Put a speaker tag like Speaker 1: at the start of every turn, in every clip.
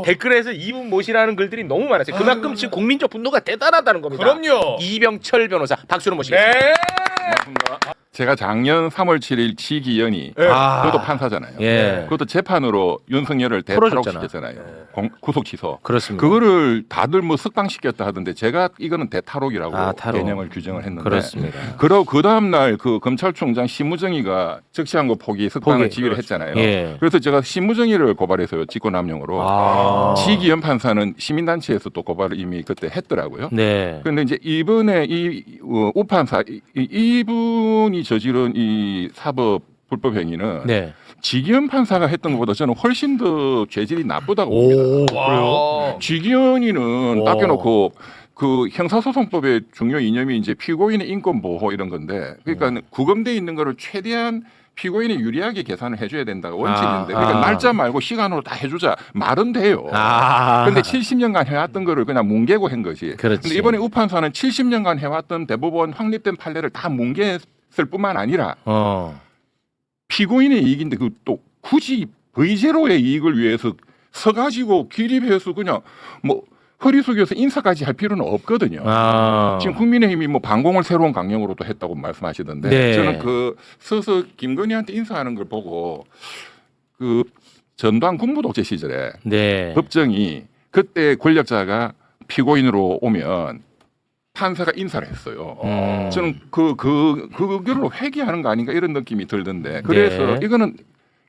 Speaker 1: 댓글에서 이분 모시라는 글들이 너무 많았어요. 그만큼 지금 국민적 분노가 대단하다는 겁니다.
Speaker 2: 그럼요.
Speaker 1: 이병철 변호사 박수로 모시겠습니다.
Speaker 2: 네.
Speaker 3: 제가 작년 3월 7일 지기현이
Speaker 2: 네.
Speaker 3: 그것도 판사잖아요.
Speaker 1: 예.
Speaker 3: 그것도 재판으로 윤석열을
Speaker 1: 풀어줬잖아.
Speaker 3: 대탈옥시켰잖아요. 구속 취소.
Speaker 1: 그렇습니다.
Speaker 3: 그거를 다들 뭐 석방시켰다 하던데 제가 이거는 대탈옥이라고
Speaker 1: 탈옥.
Speaker 3: 개념을 규정을 했는데
Speaker 1: 그렇습니다.
Speaker 3: 그 다음 날 그 검찰총장 심무정이가 적시한 거 포기 석방을
Speaker 1: 포기.
Speaker 3: 지휘를 했잖아요.
Speaker 1: 예.
Speaker 3: 그래서 제가 심무정이를 고발해서요. 직권남용으로. 지기현 판사는 시민단체에서 또 고발을 이미 그때 했더라고요.
Speaker 1: 네.
Speaker 3: 그런데 이제 이번에 우 판사 이분이 저지른 이 사법 불법 행위는
Speaker 1: 네.
Speaker 3: 지기현 판사가 했던 것보다 저는 훨씬 더 죄질이 나쁘다고 봅니다.
Speaker 2: 그래요?
Speaker 3: 지기현이는
Speaker 1: 와.
Speaker 3: 닦여놓고 그 형사소송법의 중요 이념이 이제 피고인의 인권 보호 이런 건데, 그러니까 구금돼 있는 거를 최대한 피고인이 유리하게 계산을 해줘야 된다가 원칙인데, 그러니까 날짜 말고 시간으로 다 해주자 말은 돼요. 근데 70년간 해왔던 거를 그냥 뭉개고 한 것이.
Speaker 1: 그렇지.
Speaker 3: 근데 이번에 우판사는 70년간 해왔던 대법원 확립된 판례를 다 뭉개했을 뿐만 아니라 피고인의 이익인데 그 또 굳이 V제로의 이익을 위해서 서가지고 기립해서 그냥 뭐 허리 숙여서 인사까지 할 필요는 없거든요. 지금 국민의힘이 뭐 방공을 새로운 강령으로 또 했다고 말씀하시던데,
Speaker 1: 네.
Speaker 3: 저는 그 서서 김건희한테 인사하는 걸 보고 그 전두환 군부독재 시절에
Speaker 1: 네.
Speaker 3: 법정이 그때 권력자가 피고인으로 오면 판사가 인사를 했어요. 저는 그걸로 회귀하는 거 아닌가 이런 느낌이 들던데, 그래서
Speaker 1: 네.
Speaker 3: 이거는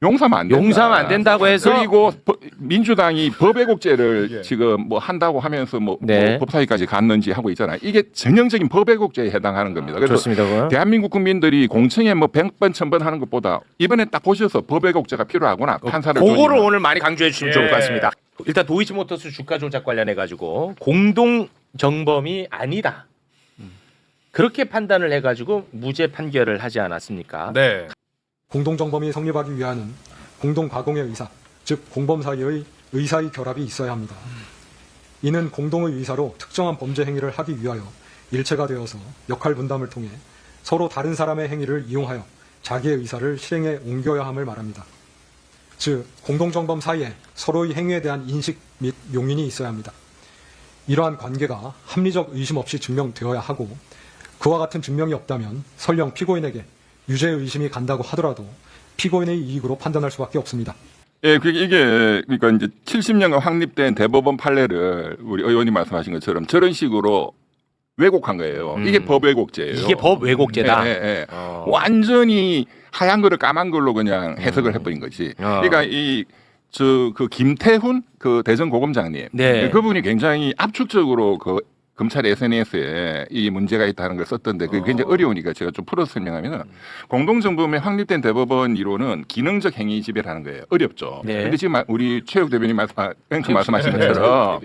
Speaker 3: 용서하면 안 된다.
Speaker 1: 용서하면 안 된다고 해서
Speaker 3: 그리고 민주당이 법왜곡죄를
Speaker 2: 예.
Speaker 3: 지금 뭐 한다고 하면서 뭐
Speaker 1: 네.
Speaker 3: 법사위까지 갔는지 하고 있잖아요. 이게 전형적인 법왜곡죄에 해당하는 겁니다. 그래서
Speaker 1: 좋습니다. 그건.
Speaker 3: 대한민국 국민들이 공청회 뭐 100번 1000번 하는 것보다 이번에 딱 보셔서 법왜곡죄가 필요하구나. 판사를
Speaker 1: 그거를
Speaker 3: 조직하는.
Speaker 1: 오늘 많이 강조해 주시면 좋을 것 같습니다. 일단 도이치모터스 주가 조작 관련해 가지고 공동 정범이 아니다. 그렇게 판단을 해 가지고 무죄 판결을 하지 않았습니까?
Speaker 2: 네.
Speaker 4: 공동정범이 성립하기 위하는 공동가공의 의사, 즉 공범 사이의 의사의 결합이 있어야 합니다. 이는 공동의 의사로 특정한 범죄 행위를 하기 위하여 일체가 되어서 역할 분담을 통해 서로 다른 사람의 행위를 이용하여 자기의 의사를 실행에 옮겨야 함을 말합니다. 즉 공동정범 사이에 서로의 행위에 대한 인식 및 용인이 있어야 합니다. 이러한 관계가 합리적 의심 없이 증명되어야 하고, 그와 같은 증명이 없다면 설령 피고인에게 유죄 의심이 간다고 하더라도 피고인의 이익으로 판단할 수밖에 없습니다.
Speaker 3: 예, 이게 그러니까 이제 70년간 확립된 대법원 판례를 우리 의원님 말씀하신 것처럼 저런 식으로 왜곡한 거예요. 이게 법왜곡죄예요.
Speaker 1: 이게 법 왜곡죄다.
Speaker 3: 예, 예, 예. 완전히 하얀 거를 까만 걸로 그냥 해석을 해버린 거지. 그러니까 그 김태훈 그 대전고검장님,
Speaker 1: 네.
Speaker 3: 그분이 굉장히 압축적으로 그 검찰 SNS에 이 문제가 있다는 걸 썼던데 그게 굉장히 어려우니까 제가 좀 풀어서 설명하면은 공동정범의 확립된 대법원 이론은 기능적 행위 지배라는 거예요. 어렵죠.
Speaker 1: 네.
Speaker 3: 근데 지금 우리 최욱 대변인 말씀하신 것처럼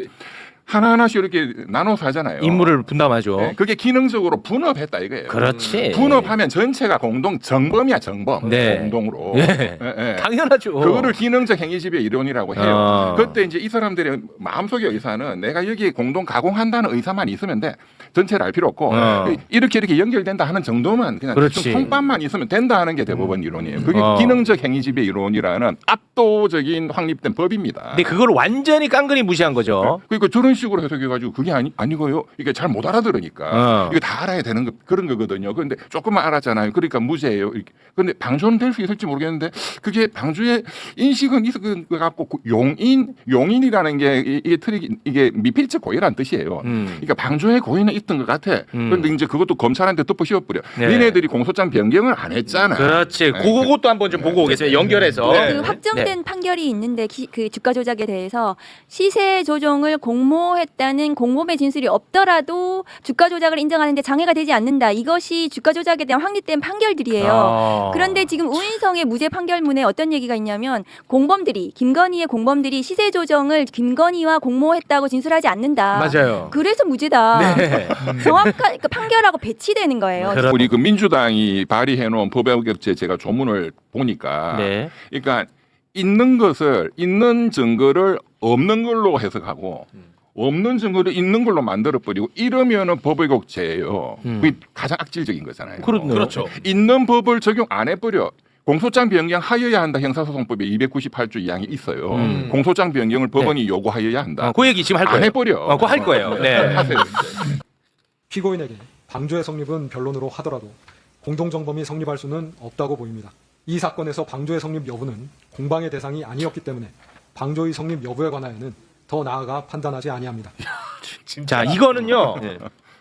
Speaker 3: 하나하나씩 이렇게 나눠서 하잖아요.
Speaker 1: 임무를 분담하죠.
Speaker 3: 네, 그게 기능적으로 분업했다 이거예요.
Speaker 1: 그렇지.
Speaker 3: 분업하면 전체가 공동 정범이야 정범.
Speaker 1: 네.
Speaker 3: 공동으로.
Speaker 1: 네.
Speaker 3: 예, 예.
Speaker 1: 당연하죠.
Speaker 3: 그거를 기능적 행위지배 이론이라고 해요. 그때 이제 이 사람들의 마음속의 의사는 내가 여기 공동 가공한다는 의사만 있으면 돼. 전체를 알 필요 없고 이렇게 연결된다 하는 정도만 그냥
Speaker 1: 그렇지.
Speaker 3: 통밥만 있으면 된다 하는 게 대법원 이론이에요. 그게 기능적 행위지배 이론이라는 압도적인 확립된 법입니다.
Speaker 1: 근데 그걸 완전히 깡그리 무시한 거죠.
Speaker 3: 그러니까 저런 식으로 해석해가지고 그게 아니고요. 이게 잘 못 알아들으니까 이거 다 알아야 되는 그런 거거든요. 그런데 조금만 알았잖아요. 그러니까 무죄예요. 그런데 방조는 될 수 있을지 모르겠는데 그게 방조의 인식은 있을 것 같고 용인이라는 게 이게 미필적 고의라는 뜻이에요. 그러니까 방조의 고의는 있던 것 같아. 그런데 이제 그것도 검찰한테 덮어 씌워버려.
Speaker 1: 네.
Speaker 3: 니네들이 공소장 변경을 안 했잖아.
Speaker 1: 그렇지. 그것도 한번 좀 보고 오겠습니다. 연결해서.
Speaker 5: 그 확정된 판결이 있는데 그 주가 조작에 대해서 시세 조정을 공모했다는 공범의 진술이 없더라도 주가 조작을 인정하는데 장애가 되지 않는다. 이것이 주가 조작에 대한 확립된 판결들이에요. 그런데 지금 우인성의 무죄 판결문에 어떤 얘기가 있냐면 김건희의 공범들이 시세 조정을 김건희와 공모했다고 진술하지 않는다.
Speaker 1: 맞아요.
Speaker 5: 그래서 무죄다.
Speaker 1: 네.
Speaker 5: 정확한 그 판결하고 배치되는 거예요.
Speaker 3: 우리 그 민주당이 발의해놓은 법외국제 제가 조문을 보니까,
Speaker 1: 네.
Speaker 3: 그러니까 있는 증거를 없는 걸로 해석하고 없는 증거를 있는 걸로 만들어버리고 이러면은 법외국죄예요. 그게 가장 악질적인 거잖아요.
Speaker 1: 그렇죠.
Speaker 3: 있는 법을 적용 안 해버려. 공소장 변경 하여야 한다 형사소송법에 298조 2항이 있어요. 공소장 변경을 법원이 요구하여야 한다.
Speaker 1: 그 얘기 지금 할 거예요.
Speaker 3: 안 해버려.
Speaker 1: 그거 할 거예요. 네.
Speaker 3: 하세요.
Speaker 4: 피고인에게 방조의 성립은 변론으로 하더라도 공동정범이 성립할 수는 없다고 보입니다. 이 사건에서 방조의 성립 여부는 공방의 대상이 아니었기 때문에 방조의 성립 여부에 관하여는 더 나아가 판단하지 아니합니다.
Speaker 1: 자, 이거는요.
Speaker 2: 네.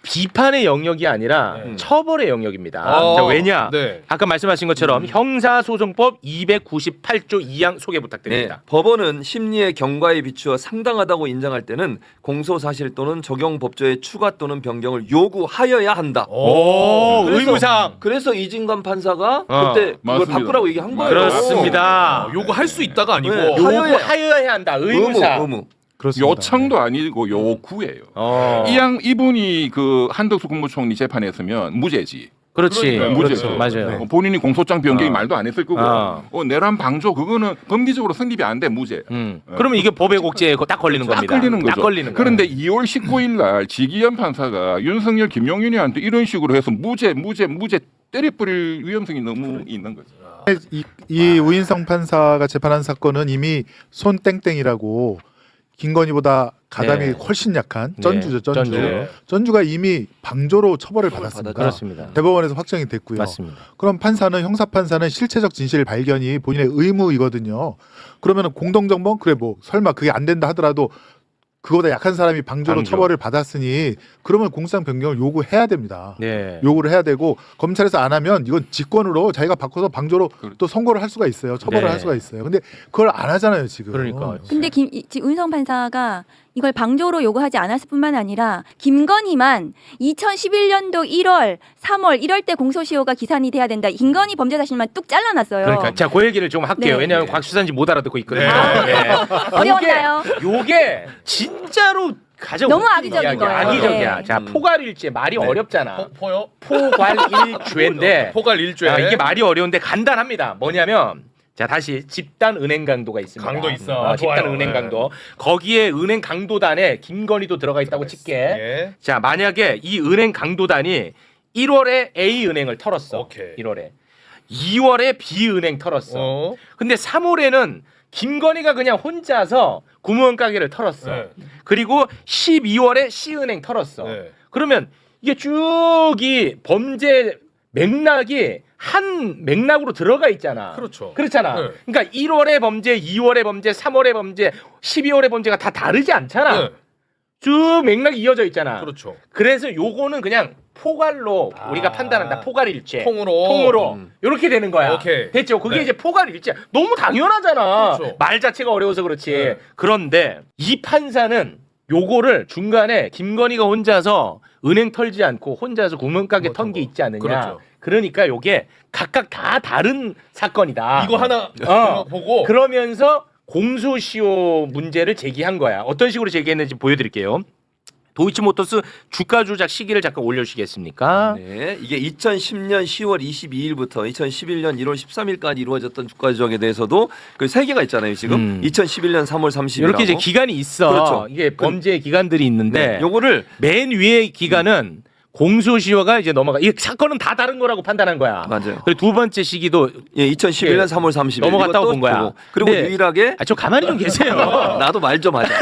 Speaker 1: 비판의 영역이 아니라 처벌의 영역입니다. 자, 왜냐?
Speaker 2: 네.
Speaker 1: 아까 말씀하신 것처럼 형사소송법 298조 2항 소개 부탁드립니다.
Speaker 2: 네, 법원은 심리의 경과에 비추어 상당하다고 인정할 때는 공소사실 또는 적용 법조의 추가 또는 변경을 요구하여야 한다.
Speaker 1: 오,
Speaker 2: 그래서-
Speaker 1: 의무상.
Speaker 2: 그래서 이진관 판사가
Speaker 1: 어,
Speaker 2: 그때 그걸
Speaker 3: 맞습니다.
Speaker 2: 바꾸라고 얘기한 거예요.
Speaker 1: 그렇습니다.
Speaker 6: 요구할 수 있다가 아니고
Speaker 2: 네.
Speaker 1: 요구하여야 한다. 의무상.
Speaker 2: 의무.
Speaker 7: 그렇습니다.
Speaker 3: 요청도 아니고 요구예요. 이분이 그 한덕수 국무총리 재판했으면 무죄지.
Speaker 1: 그렇지.
Speaker 6: 그러니까요.
Speaker 3: 무죄죠.
Speaker 1: 그렇죠. 맞아요.
Speaker 3: 본인이 공소장 변경이 말도 안 했을 거고. 내란 방조 그거는 법리적으로 성립이 안 돼 무죄.
Speaker 1: 그러면 이게 법의 곡지에 딱 걸리는
Speaker 3: 딱
Speaker 1: 겁니다.
Speaker 3: 걸리는 거죠.
Speaker 1: 딱 걸리는 거예요.
Speaker 3: 그런데 2월 19일 날 지기현 판사가 윤석열, 김용윤이한테 이런 식으로 해서 무죄 때려버릴 위험성이 너무 있는 거죠.
Speaker 7: 이 우인성 판사가 재판한 사건은 이미 손땡땡이라고 김건희보다 가담이
Speaker 1: 네.
Speaker 7: 훨씬 약한
Speaker 1: 네.
Speaker 7: 전주죠. 전주.
Speaker 1: 전주.
Speaker 7: 전주가 이미 방조로 처벌을 받았습니다.
Speaker 1: 그렇습니다.
Speaker 7: 대법원에서 확정이 됐고요.
Speaker 1: 맞습니다.
Speaker 7: 그럼 형사 판사는 실체적 진실 발견이 본인의 의무이거든요. 그러면 공동정범 그래 뭐 설마 그게 안 된다 하더라도 그거보다 약한 사람이 방조로
Speaker 1: 방조.
Speaker 7: 처벌을 받았으니 그러면 공소장 변경을 요구해야 됩니다.
Speaker 1: 네.
Speaker 7: 요구를 해야 되고 검찰에서 안 하면 이건 직권으로 자기가 바꿔서 방조로 또 선고를 할 수가 있어요. 처벌을
Speaker 1: 네.
Speaker 7: 할 수가 있어요. 근데 그걸 안 하잖아요 지금.
Speaker 1: 그러니까요.
Speaker 5: 근데 은성 판사가 이걸 방조로 요구하지 않았을 뿐만 아니라 김건희만 2011년도 1월, 3월 이럴 때 공소시효가 기산이 돼야 된다. 김건희 범죄 사실만 뚝 잘라놨어요.
Speaker 1: 그러니까 자, 그 얘기를 좀 할게요.
Speaker 5: 네.
Speaker 1: 왜냐하면 곽수산지 못 알아듣고 있거든요.
Speaker 5: 네.
Speaker 1: 네.
Speaker 5: 어려웠나요?
Speaker 1: 요게 진짜로 가장
Speaker 5: 너무
Speaker 1: 웃긴
Speaker 5: 악의적인
Speaker 1: 이야기야.
Speaker 5: 거예요.
Speaker 1: 악의적이야.
Speaker 5: 네.
Speaker 1: 자, 포괄일죄 말이 어렵잖아.
Speaker 6: 포요?
Speaker 1: 포괄일죄인데
Speaker 6: 포괄일죄.
Speaker 1: 이게 말이 어려운데 간단합니다. 뭐냐면 자, 다시 집단 은행 강도가 있습니다.
Speaker 6: 강도 있어.
Speaker 1: 집단
Speaker 6: 좋아요.
Speaker 1: 은행
Speaker 6: 네.
Speaker 1: 강도. 거기에 은행 강도단에 김건희도 들어가 있다고 칠게.
Speaker 6: 예.
Speaker 1: 자, 만약에 이 은행 강도단이 1월에 A 은행을 털었어.
Speaker 6: 오케이.
Speaker 1: 1월에. 2월에 B 은행 털었어.
Speaker 6: 어.
Speaker 1: 근데 3월에는 김건희가 그냥 혼자서 구멍 가게를 털었어.
Speaker 6: 네.
Speaker 1: 그리고 12월에 C은행 털었어.
Speaker 6: 네.
Speaker 1: 그러면 이게 쭉 이 범죄 맥락이 한 맥락으로 들어가 있잖아.
Speaker 6: 그렇죠.
Speaker 1: 그렇잖아.
Speaker 6: 네.
Speaker 1: 그러니까 1월의 범죄, 2월의 범죄, 3월의 범죄, 12월의 범죄가 다 다르지 않잖아.
Speaker 6: 네.
Speaker 1: 쭉 맥락이 이어져 있잖아.
Speaker 6: 그렇죠.
Speaker 1: 그래서 요거는 그냥 포괄로 우리가 판단한다. 포괄일죄.
Speaker 6: 통으로.
Speaker 1: 이렇게 되는 거야.
Speaker 6: 오케이.
Speaker 1: 됐죠? 그게
Speaker 6: 네.
Speaker 1: 이제 포괄일죄. 너무 당연하잖아.
Speaker 6: 그렇죠.
Speaker 1: 말 자체가 어려워서 그렇지.
Speaker 6: 네.
Speaker 1: 그런데 이 판사는 요거를 중간에 김건희가 혼자서 은행 털지 않고 혼자서 구멍가게 턴 게 있지 않느냐.
Speaker 6: 그렇죠.
Speaker 1: 그러니까 요게 각각 다 다른 사건이다.
Speaker 6: 이거 하나 보고
Speaker 1: 그러면서 공소시효 문제를 제기한 거야. 어떤 식으로 제기했는지 보여드릴게요. 도이치모터스 주가 조작 시기를 잠깐 올려주시겠습니까?
Speaker 2: 네, 이게 2010년 10월 22일부터 2011년 1월 13일까지 이루어졌던 주가 조작에 대해서도 그 세 개가 있잖아요. 지금 2011년 3월 30일
Speaker 1: 이렇게 이제 기간이 있어.
Speaker 2: 그렇죠.
Speaker 1: 이게 범죄의 기간들이 있는데
Speaker 2: 네, 요거를
Speaker 1: 맨 위에 기간은 공소시효가 이제 넘어가. 이 사건은 다 다른 거라고 판단한 거야.
Speaker 2: 맞아요.
Speaker 1: 그리고 두 번째 시기도
Speaker 2: 예, 2011년 3월 30일
Speaker 1: 넘어갔다고
Speaker 2: 이것도
Speaker 1: 본 거야.
Speaker 2: 보고. 그리고
Speaker 1: 네.
Speaker 2: 유일하게
Speaker 1: 좀 가만히 좀 계세요.
Speaker 2: 나도 말 좀 하자.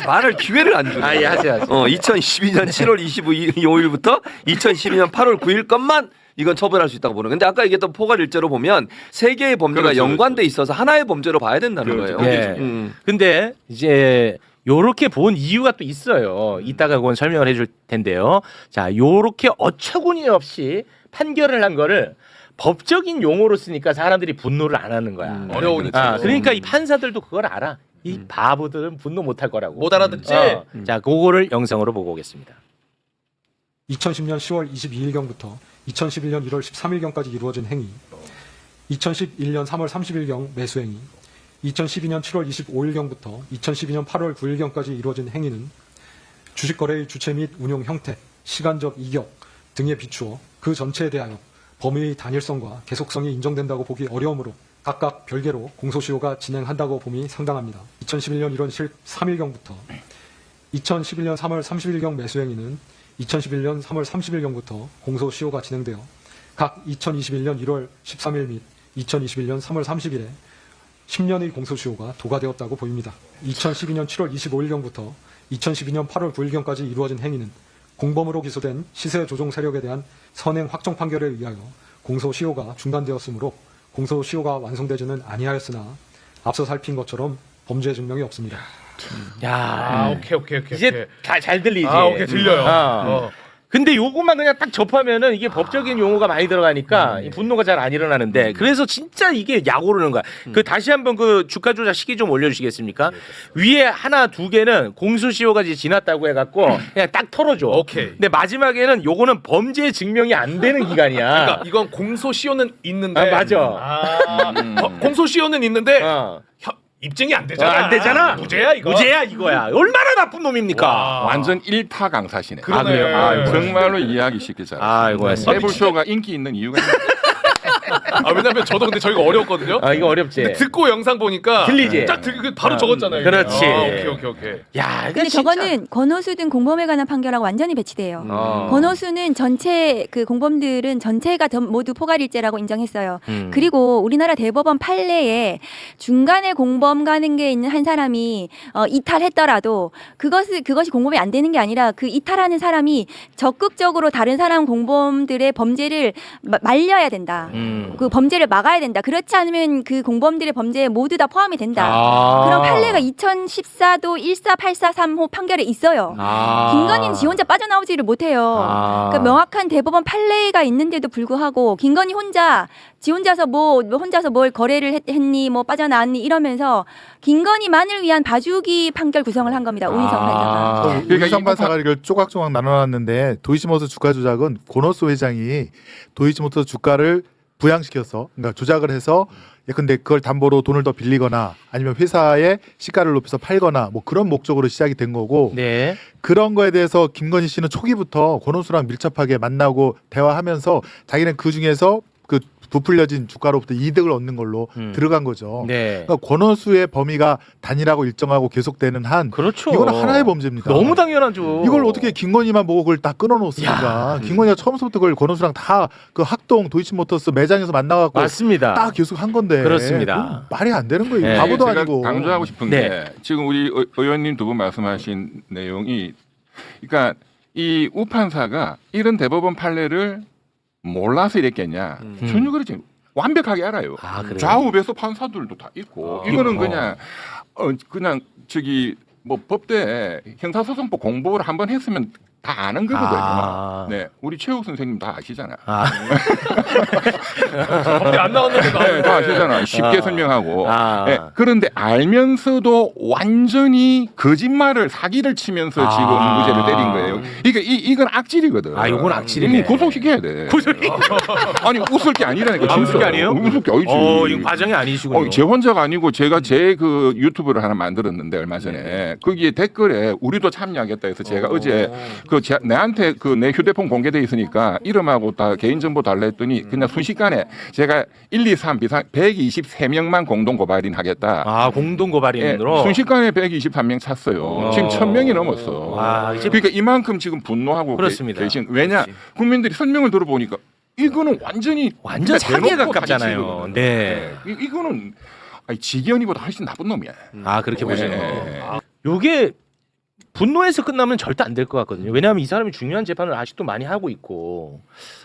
Speaker 2: 말할 기회를 안 주네.
Speaker 1: 예, 하세요.
Speaker 2: 2012년 7월 25일부터 2012년 8월 9일 것만 이건 처벌할 수 있다고 보는. 근데 아까 얘기했던 포괄일죄로 보면 세 개의 범죄가
Speaker 3: 그렇죠,
Speaker 2: 연관돼 있어서 하나의 범죄로 봐야 된다는
Speaker 3: 그렇죠.
Speaker 2: 거예요.
Speaker 1: 예. 근데 이제 요렇게 본 이유가 또 있어요. 이따가 그건 설명을 해줄 텐데요. 자, 요렇게 어처구니 없이 판결을 한 거를 법적인 용어로 쓰니까 사람들이 분노를 안 하는 거야.
Speaker 6: 어려우니까.
Speaker 1: 그러니까 이 판사들도 그걸 알아. 이 바보들은 분노 못 할 거라고.
Speaker 6: 못 알아듣지.
Speaker 1: 자, 그거를 영상으로 보고 오겠습니다.
Speaker 4: 2010년 10월 22일경부터 2011년 1월 13일경까지 이루어진 행위, 2011년 3월 30일경 매수행위, 2012년 7월 25일경부터 2012년 8월 9일경까지 이루어진 행위는 주식거래의 주체 및 운용 형태, 시간적 이격 등에 비추어 그 전체에 대하여 범위의 단일성과 계속성이 인정된다고 보기 어려우므로 각각 별개로 공소시효가 진행한다고 봄이 상당합니다. 2011년 1월 13일경부터 2011년 3월 30일경 매수행위는 2011년 3월 30일경부터 공소시효가 진행되어 각 2021년 1월 13일 및 2021년 3월 30일에 10년의 공소시효가 도과되었다고 보입니다. 2012년 7월 25일경부터 2012년 8월 9일경까지 이루어진 행위는 공범으로 기소된 시세 조종 세력에 대한 선행 확정 판결에 의하여 공소시효가 중단되었으므로 공소시효가 완성되지는 아니하였으나 앞서 살핀 것처럼 범죄 증명이 없습니다.
Speaker 1: 야,
Speaker 6: 오케이.
Speaker 1: 이제 잘 들리지.
Speaker 6: 오케이 들려요.
Speaker 1: 근데 요것만 그냥 딱 접하면은 이게 법적인 용어가 많이 들어가니까 이 분노가 잘 안 일어나는데 그래서 진짜 이게 약 오르는 거야. 그 다시 한번 그 주가 조작 시기 좀 올려주시겠습니까? 위에 하나 두 개는 공소시효가 이제 지났다고 해갖고 그냥 딱 털어줘.
Speaker 6: 오케이.
Speaker 1: 근데 마지막에는 요거는 범죄 증명이 안 되는 기간이야.
Speaker 6: 그러니까 이건 공소시효는 있는데.
Speaker 1: 아, 맞아.
Speaker 6: 공소시효는 있는데
Speaker 1: 어.
Speaker 6: 입증이 안 되잖아.
Speaker 1: 안 되잖아.
Speaker 6: 무죄야 이거.
Speaker 1: 무죄야 이거야. 얼마나 나쁜 놈입니까?
Speaker 6: 와.
Speaker 3: 완전 일타 강사시네.
Speaker 6: 그러네.
Speaker 1: 그래요? 아,
Speaker 3: 정말로 이해하기 쉽게 잘.
Speaker 1: 아이고,
Speaker 3: 세불쇼가 인기 있는 이유가
Speaker 6: 왜냐면 저도 근데 저희가 어려웠거든요.
Speaker 1: 아 이거 어렵지.
Speaker 6: 근데 듣고 영상 보니까
Speaker 1: 들리지?
Speaker 6: 딱 바로 적었잖아요.
Speaker 1: 그렇지.
Speaker 6: 오케이.
Speaker 1: 야,
Speaker 5: 근데 저거는 권오수 등 공범에 관한 판결하고 완전히 배치돼요. 권오수는 전체 그 공범들은 전체가 모두 포괄일죄라고 인정했어요. 그리고 우리나라 대법원 판례에 중간에 공범 가는 게 있는 한 사람이 이탈했더라도 그것이 공범이 안 되는 게 아니라 그 이탈하는 사람이 적극적으로 다른 사람 공범들의 범죄를 말려야 된다. 그 범죄를 막아야 된다. 그렇지 않으면 그 공범들의 범죄에 모두 다 포함이 된다. 그런 판례가 2014도 14843호 판결에 있어요. 김건희는 지 혼자 빠져나오지를 못해요. 그러니까 명확한 대법원 판례가 있는데도 불구하고 김건희 지 혼자서 혼자서 뭘 거래를 했니, 뭐 빠져나왔니 이러면서 김건희만을 위한 봐주기 판결 구성을 한 겁니다. 오인성 판사가.
Speaker 7: 오인성 판사가 이걸 조각조각 나눠놨는데 도이치모터 주가 조작은 권오수 회장이 도이치모터 주가를 부양시켰어. 그러니까 조작을 해서 근데 그걸 담보로 돈을 더 빌리거나 아니면 회사의 시가를 높여서 팔거나 뭐 그런 목적으로 시작이 된 거고
Speaker 1: 네.
Speaker 7: 그런 거에 대해서 김건희 씨는 초기부터 권오수랑 밀접하게 만나고 대화하면서 자기는 그 중에서 그 부풀려진 주가로부터 이득을 얻는 걸로 들어간 거죠.
Speaker 1: 네.
Speaker 7: 그러니까 권오수의 범위가 단일하고 일정하고 계속되는 한
Speaker 1: 그렇죠.
Speaker 7: 이거는 하나의 범죄입니다.
Speaker 1: 너무 당연하죠.
Speaker 7: 이걸 어떻게 김건희만 보고 그걸 다 끊어놓습니까? 김건희가 처음부터 그걸 권오수랑 다 그 학동 도이치모터스 매장에서 만나갖고
Speaker 1: 맞습니다.
Speaker 7: 딱 계속 한 건데
Speaker 1: 그렇습니다.
Speaker 7: 말이 안 되는 거예요.
Speaker 1: 네.
Speaker 7: 바보도
Speaker 3: 제가
Speaker 7: 아니고.
Speaker 3: 강조하고 싶은
Speaker 1: 네.
Speaker 3: 게 지금 우리 의원님 두 분 말씀하신 내용이 그러니까 이 우 판사가 이런 대법원 판례를 몰라서 이랬겠냐? 전혀 그렇지. 완벽하게 알아요.
Speaker 1: 아, 그래요?
Speaker 3: 좌우 배수 판사들도 다 있고 이거는 그냥 저기 뭐 법대 형사소송법 공부를 한번 했으면 다 아는 거거든요. 네, 우리 최욱 선생님 다 아시잖아.
Speaker 6: 법대 안 나왔는데
Speaker 3: 네, 다 아시잖아. 쉽게 설명하고.
Speaker 1: 아.
Speaker 3: 네, 그런데 알면서도 완전히 거짓말을 사기를 치면서 지금 무죄를 때린 거예요. 그러니까 이건 악질이거든.
Speaker 1: 아, 이건 악질이네.
Speaker 3: 구속시켜야 돼. 아니 웃을 게 아니라니까.
Speaker 1: 아, 웃을 게 아니에요?
Speaker 3: 웃을 게 아니지.
Speaker 1: 이거 과정이 아니시군요.
Speaker 3: 제 혼자가 아니고 제가 제 그 유튜브를 하나 만들었는데 얼마 전에 거기에 댓글에 우리도 참여하겠다 해서 제가 어제 내한테 내 휴대폰 공개돼 있으니까 이름하고 다 개인정보 달라 했더니 그냥 순식간에 제가 1, 2, 3 비상 123명만 공동 고발인 하겠다.
Speaker 1: 공동 고발인으로.
Speaker 3: 순식간에 123명 찼어요. 지금 1000명이 넘었어.
Speaker 1: 와, 이제
Speaker 3: 그러니까 이만큼 지금 분노하고
Speaker 1: 그렇습니다.
Speaker 3: 계신 왜냐 국민들이 설명을 들어보니까 이거는 완전
Speaker 1: 사기에
Speaker 3: 대놓고
Speaker 1: 가깝잖아요.
Speaker 3: 사기치거든요.
Speaker 1: 네.
Speaker 3: 이거는 지기현이보다 훨씬 나쁜 놈이야.
Speaker 1: 그렇게 보시는
Speaker 3: 네.
Speaker 1: 거예요. 요게 분노에서 끝나면 절대 안 될 것 같거든요. 왜냐하면 이 사람이 중요한 재판을 아직도 많이 하고 있고,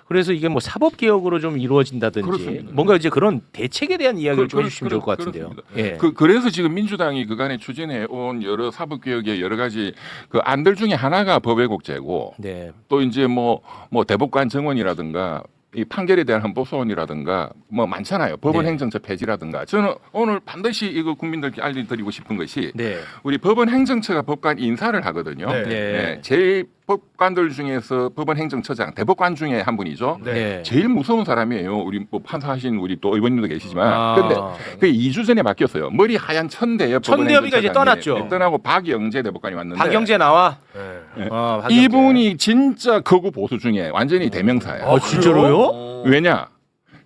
Speaker 1: 그래서 이게 뭐 사법 개혁으로 좀 이루어진다든지
Speaker 3: 그렇습니다.
Speaker 1: 뭔가 이제 그런 대책에 대한 이야기를 좀 해주시면 좋을 것 같은데요. 예.
Speaker 3: 그래서 지금 민주당이 그간에 추진해 온 여러 사법 개혁의 여러 가지 그 안들 중에 하나가 법외국제고,
Speaker 1: 네.
Speaker 3: 또 이제 뭐 대법관 정원이라든가 이 판결에 대한 헌법소원이라든가 뭐 많잖아요. 법원
Speaker 1: 네.
Speaker 3: 행정처 폐지라든가. 저는 오늘 반드시 이거 국민들께 알려드리고 싶은 것이
Speaker 1: 네.
Speaker 3: 우리 법원 행정처가 법관 인사를 하거든요.
Speaker 6: 네.
Speaker 1: 네.
Speaker 3: 제일 법관들 중에서 법원 행정처장 대법관 중에 한 분이죠.
Speaker 1: 네.
Speaker 3: 제일 무서운 사람이에요. 우리 뭐 판사하신 우리 또 의원님도 계시지만, 근데 그 2주 전에 바뀌었어요. 머리 하얀 천대엽
Speaker 1: 천대엽이가 이제 떠났죠.
Speaker 3: 떠나고 박영재 대법관이 왔는데.
Speaker 1: 박영재 나와.
Speaker 3: 네.
Speaker 1: 박영재.
Speaker 3: 이분이 진짜 극우 보수 중에 완전히 대명사예요.
Speaker 1: 진짜로요?
Speaker 3: 왜냐?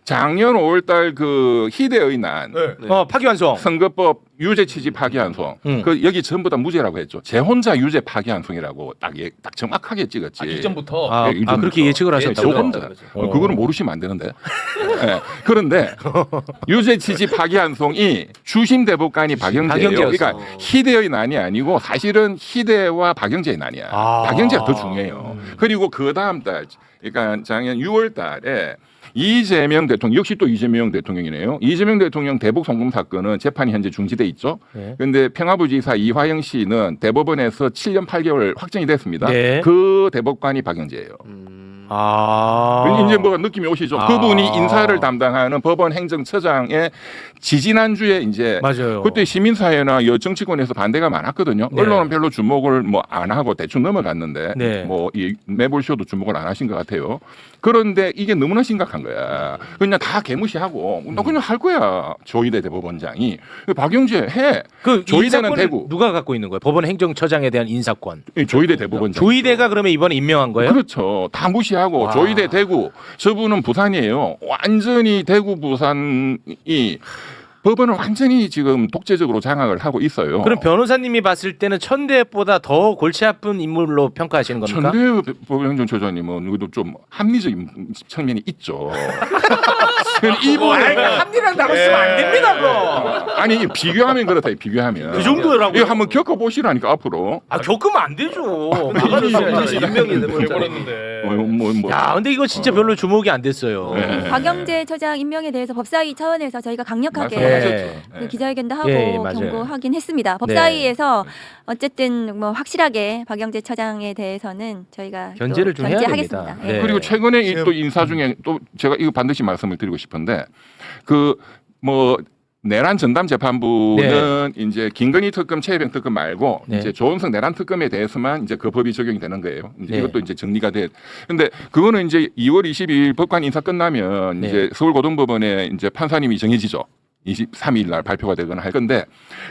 Speaker 3: 작년 5월달 그 희대의 난
Speaker 1: 파기환송.
Speaker 3: 선거법 유죄 취지 파기환송 그 여기 전부 다 무죄라고 했죠. 제 혼자 유죄 파기환송이라고 딱 정확하게 찍었지.
Speaker 6: 이전부터.
Speaker 3: 예,
Speaker 1: 그렇게 예측을
Speaker 3: 저
Speaker 1: 하셨다고요?
Speaker 3: 혼자. 그거는 모르시면 안 되는데. 예, 그런데 유죄 취지 파기환송이 주심 대법관이 박영재예요.
Speaker 1: 박영재였어.
Speaker 3: 그러니까 희대의 난이 아니고 사실은 희대와 박영재의 난이야. 박영재가 더 중요해요. 그리고 그 다음 달, 그러니까 작년 6월달에 이재명 대통령 역시 또 이재명 대통령이네요. 이재명 대통령 대북 송금 사건은 재판이 현재 중지돼 있죠. 그런데 평화부지사 이화영 씨는 대법원에서 7년 8개월 확정이 됐습니다.
Speaker 1: 네.
Speaker 3: 그 대법관이 박영재예요. 이제 뭐가 느낌이 오시죠? 그분이 인사를 담당하는 법원 행정처장의 지지난주에 이제
Speaker 1: 맞아요.
Speaker 3: 그때 시민사회나 정치권에서 반대가 많았거든요.
Speaker 1: 네.
Speaker 3: 언론은 별로 주목을 뭐 안 하고 대충 넘어갔는데
Speaker 1: 네.
Speaker 3: 뭐 이 매불쇼도 주목을 안 하신 것 같아요. 그런데 이게 너무나 심각한 거야. 그냥 다 개무시하고 너 그냥 할 거야. 조희대 대법원장이 박영재 해.
Speaker 1: 그
Speaker 3: 조희대는
Speaker 1: 인사권을
Speaker 3: 대구.
Speaker 1: 누가 갖고 있는 거예요? 법원 행정처장에 대한 인사권.
Speaker 3: 조희대 대법원장.
Speaker 1: 조희대가 그러면 이번에 임명한 거예요?
Speaker 3: 그렇죠. 다 무시하고 조희대 대구 저분은 부산이에요. 완전히 대구 부산이 법원을 완전히 지금 독재적으로 장악을 하고 있어요.
Speaker 1: 그럼 변호사님이 봤을 때는 천대보다 더 골치 아픈 인물로 평가하시는 겁니까?
Speaker 3: 천대 법행정처장님은 그래도 좀 합리적인 측면이 있죠.
Speaker 1: 합리라고 쓰면 안 됩니다, 그거.
Speaker 3: 아니 비교하면 그렇다. 비교하면
Speaker 1: 그 정도라고요?
Speaker 3: 이거 한번 겪어보시라니까 앞으로.
Speaker 1: 겪으면 안 되죠.
Speaker 2: 임명이
Speaker 6: 돼버렸는데.
Speaker 3: 뭐.
Speaker 1: 야, 근데 이거 진짜 별로 주목이 안 됐어요.
Speaker 3: 네.
Speaker 5: 박영재 처장 임명에 대해서 법사위 차원에서 저희가 강력하게
Speaker 3: 말씀하셨죠.
Speaker 5: 그 기자회견도 하고
Speaker 1: 네, 맞아요.
Speaker 5: 경고하긴 했습니다. 법사위에서 어쨌든 뭐 확실하게 박영재 처장에 대해서는 저희가 또
Speaker 1: 견제를 좀 해야
Speaker 5: 견제하겠습니다.
Speaker 1: 됩니다.
Speaker 5: 예.
Speaker 1: 네.
Speaker 3: 그리고 최근에 이 또 인사 중에 또 제가 이거 반드시 말씀을 드리고 싶은데 그 뭐 내란 전담 재판부는 이제 김건희 특검, 최혜병 특검 말고
Speaker 1: 네.
Speaker 3: 이제 조은석 내란 특검에 대해서만 이제 그 법이 적용이 되는 거예요. 이제
Speaker 1: 네.
Speaker 3: 이것도 이제 정리가 돼. 근데 그거는 이제 2월 22일 법관 인사 끝나면
Speaker 1: 네.
Speaker 3: 이제 서울고등법원에 이제 판사님이 정해지죠. 23일 날 발표가 되거나 할 건데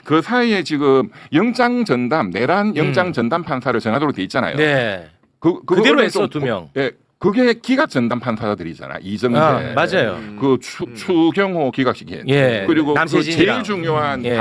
Speaker 3: 그 사이에 지금 영장 전담 내란 영장 전담 판사를 정하도록 돼 있잖아요.
Speaker 1: 네.
Speaker 3: 그거는
Speaker 1: 그대로 했어,
Speaker 3: 좀
Speaker 1: 2명.
Speaker 3: 예. 그게 기각 전담 판사들이잖아. 이정재.
Speaker 1: 맞아요.
Speaker 3: 그 추경호 기각시킨.
Speaker 1: 예.
Speaker 3: 그리고 그
Speaker 1: 남세진이랑.
Speaker 3: 제일 중요한
Speaker 1: 예.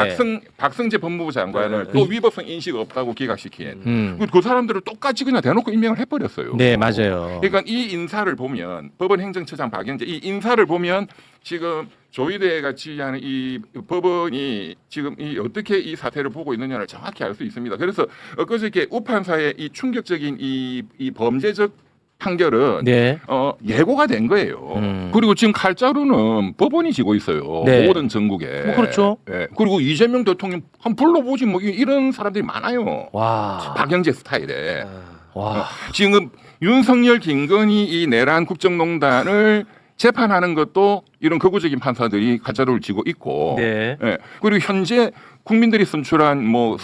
Speaker 3: 박성재 법무부 장관을 또 위법성 인식 없다고 기각시킨. 그 사람들을 똑같이 그냥 대놓고 임명을 해버렸어요.
Speaker 1: 네, 맞아요.
Speaker 3: 그러니까 이 인사를 보면 법원 행정처장 박영재 이 인사를 보면 지금 조희대가 지휘하는 이 법원이 지금 이 어떻게 이 사태를 보고 있느냐를 정확히 알 수 있습니다. 그래서 엊그저께 우판사의 이 충격적인 이 범죄적 판결은
Speaker 1: 네.
Speaker 3: 예고가 된 거예요. 그리고 지금 칼자루는 법원이 지고 있어요.
Speaker 1: 네.
Speaker 3: 모든 전국에.
Speaker 1: 뭐 그렇죠.
Speaker 3: 예. 그리고 이재명 대통령 한번 불러보지 뭐 이런 사람들이 많아요.
Speaker 1: 와.
Speaker 3: 박영재 스타일에.
Speaker 1: 와.
Speaker 3: 지금 윤석열, 김건희 이 내란 국정농단을 재판하는 것도 이런 극우적인 판사들이 가짜를 지고 있고,
Speaker 1: 네.
Speaker 3: 예. 그리고 현재 국민들이 선출한 뭐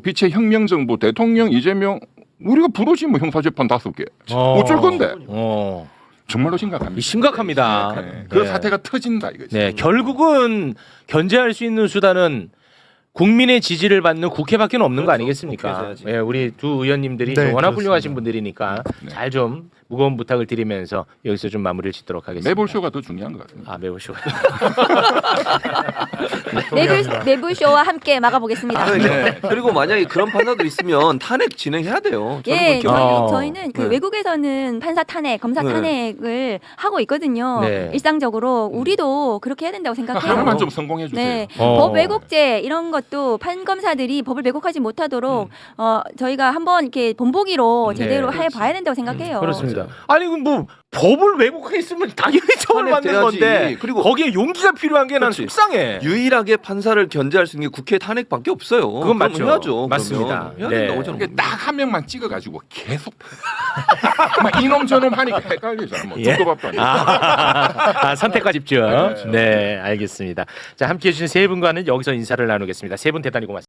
Speaker 3: 빛의 혁명 정부 대통령 이재명 우리가 부르지 뭐 형사재판 5개 어쩔 건데 정말로 심각합니다.
Speaker 1: 심각합니다.
Speaker 3: 네. 그
Speaker 1: 네.
Speaker 3: 사태가 터진다 이거지.
Speaker 1: 네, 결국은 견제할 수 있는 수단은 국민의 지지를 받는 국회밖에 없는 거 아니겠습니까?
Speaker 2: 국회에서
Speaker 1: 예, 우리 두 의원님들이
Speaker 7: 네,
Speaker 1: 워낙
Speaker 7: 그렇습니다.
Speaker 1: 훌륭하신 분들이니까 잘 좀 무거운 부탁을 드리면서 여기서 좀 마무리를 짓도록 하겠습니다.
Speaker 3: 매볼쇼가 더 중요한 것 같습니다.
Speaker 1: 아, 매불쇼.
Speaker 5: 매불쇼와 함께 막아보겠습니다.
Speaker 2: 네. 그리고 만약에 그런 판사도 있으면 탄핵 진행해야 돼요. 저는
Speaker 5: 예,
Speaker 2: 그렇게 생각해요.
Speaker 5: 저희는 그
Speaker 2: 네.
Speaker 5: 외국에서는 판사 탄핵, 검사
Speaker 2: 네.
Speaker 5: 탄핵을 하고 있거든요.
Speaker 1: 네.
Speaker 5: 일상적으로 우리도 그렇게 해야 된다고 생각해요.
Speaker 3: 하나만 좀 성공해 주세요.
Speaker 5: 네,
Speaker 1: 어.
Speaker 5: 법 왜곡죄 이런 것도 판검사들이 법을 왜곡하지 못하도록 저희가 한번 이렇게 본보기로
Speaker 1: 네.
Speaker 5: 제대로 해봐야 된다고 생각해요.
Speaker 1: 그렇습니다. 아니 뭐 법을 왜곡했으면 당연히 처벌 받는
Speaker 2: 탄핵돼야지.
Speaker 1: 건데
Speaker 2: 그리고
Speaker 1: 거기에 용기가 필요한 게 난
Speaker 2: 그렇지.
Speaker 1: 속상해.
Speaker 2: 유일하게 판사를 견제할 수 있는 게 국회 탄핵밖에 없어요.
Speaker 1: 그건 맞죠.
Speaker 2: 그럼 해야죠.
Speaker 1: 맞습니다.
Speaker 2: 그러면 해야
Speaker 1: 네.
Speaker 2: 된다고 저는
Speaker 3: 딱 한 명만 찍어가지고 계속 막 이놈 저놈 하니까 헷갈리잖아. 뭐
Speaker 1: 예.
Speaker 3: 죽도밥도 아니고.
Speaker 1: 선택과 집중. 네, 알겠습니다. 자, 함께해 주신 세 분과는 여기서 인사를 나누겠습니다. 세 분 대단히 고맙습니다.